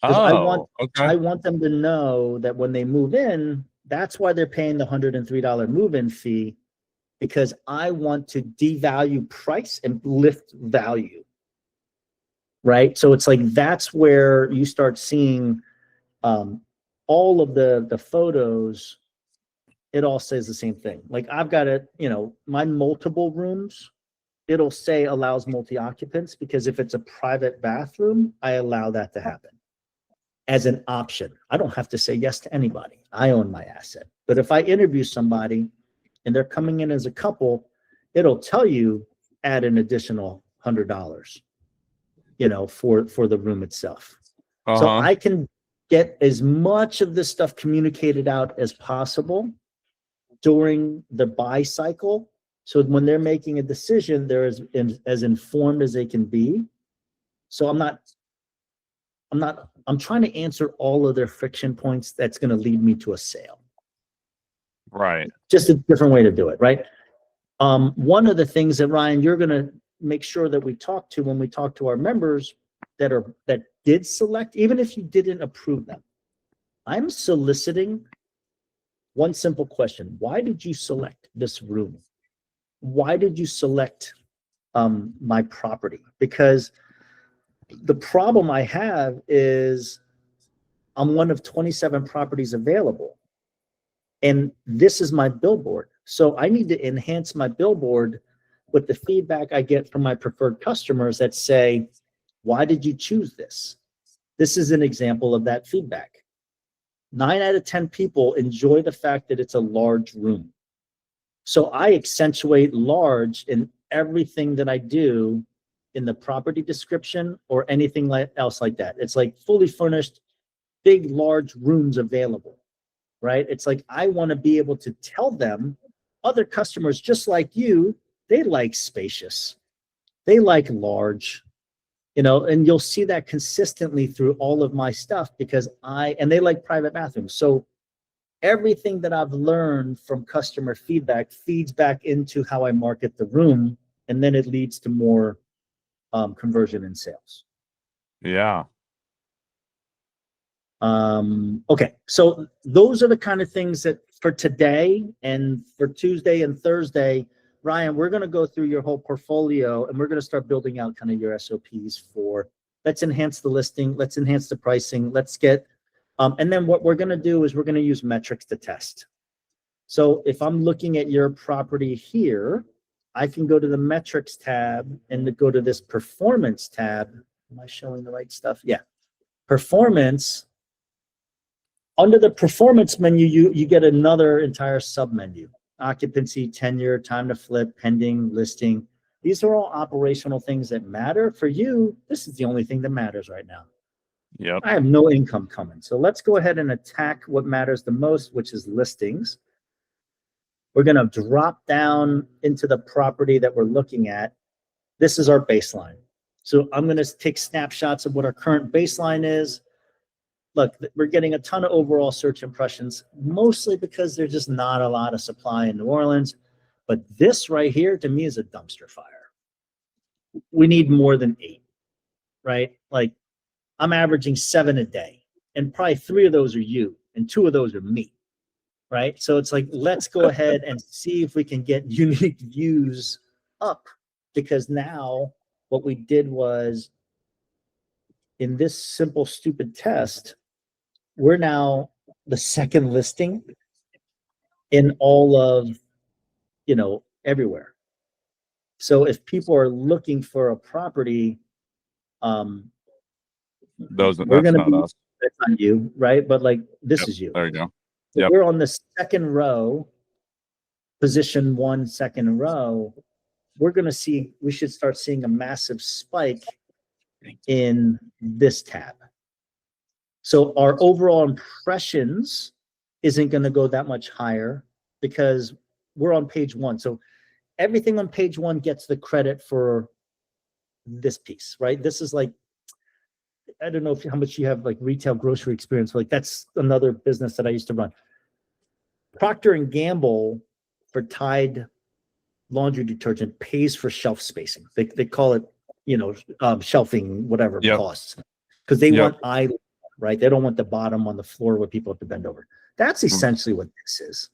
Because Oh, okay. I want them to know that when they move in, that's why they're paying the $103 move-in fee, because I want to devalue price and lift value. Right. So it's like that's where you start seeing all of the photos. It all says the same thing. Like I've got it, my multiple rooms, it'll say allows multi-occupants, because if it's a private bathroom, I allow that to happen as an option. I don't have to say yes to anybody. I own my asset. But if I interview somebody and they're coming in as a couple, it'll tell you add an additional $100, for the room itself. So I can get as much of this stuff communicated out as possible during the buy cycle. So when they're making a decision, they're as informed as they can be. So I'm trying to answer all of their friction points that's going to lead me to a sale. Right. Just a different way to do it, right? One of the things that, Ryan, you're going to make sure that we talk to when we talk to our members that did select, even if you didn't approve them, I'm soliciting one simple question. Why did you select this room? Why did you select my property? Because the problem I have is I'm one of 27 properties available, and this is my billboard. So I need to enhance my billboard with the feedback I get from my preferred customers that say, why did you choose this? This is an example of that feedback. 9 out of 10 people enjoy the fact that it's a large room. So I accentuate large in everything that I do in the property description or anything else like that. It's like fully furnished, big, large rooms available, right? It's like I want to be able to tell them, other customers just like you, they like spacious, they like large, and you'll see that consistently through all of my stuff, because and they like private bathrooms. So everything that I've learned from customer feedback feeds back into how I market the room, and then it leads to more conversion and sales. Yeah. Okay, so those are the kind of things that for today and for Tuesday and Thursday, Ryan, we're going to go through your whole portfolio and we're going to start building out kind of your SOPs for, let's enhance the listing, let's enhance the pricing, let's get, and then what we're going to do is we're going to use metrics to test. So if I'm looking at your property here, I can go to the metrics tab and go to this performance tab. Am I showing the right stuff? Yeah. Performance. Under the performance menu, you get another entire sub menu. Occupancy, tenure, time to flip, pending, listing. These are all operational things that matter. For you, this is the only thing that matters right now. Yep. I have no income coming. So let's go ahead and attack what matters the most, which is listings. We're going to drop down into the property that we're looking at. This is our baseline. So I'm going to take snapshots of what our current baseline is. Look, we're getting a ton of overall search impressions, mostly because there's just not a lot of supply in New Orleans. But this right here, to me, is a dumpster fire. We need more than 8, right? Like, I'm averaging 7 a day, and probably 3 of those are you, and 2 of those are me, right? So it's like, let's go ahead and see if we can get unique views up, because now what we did was, in this simple, stupid test, we're now the second listing in all of, everywhere. So if people are looking for a property, that's not us. That's not you, right? But like, this is you. There you go. Yep. We're on the second row, position 1, second row. We should start seeing a massive spike in this tab. So our overall impressions isn't going to go that much higher because we're on page 1. So everything on page 1 gets the credit for this piece, right? This is like, I don't know how much you have like retail grocery experience. Like, that's another business that I used to run. Procter & Gamble for Tide laundry detergent pays for shelf spacing. They call it, shelving, whatever costs, because they want eye right? They don't want the bottom on the floor where people have to bend over. That's essentially what this is.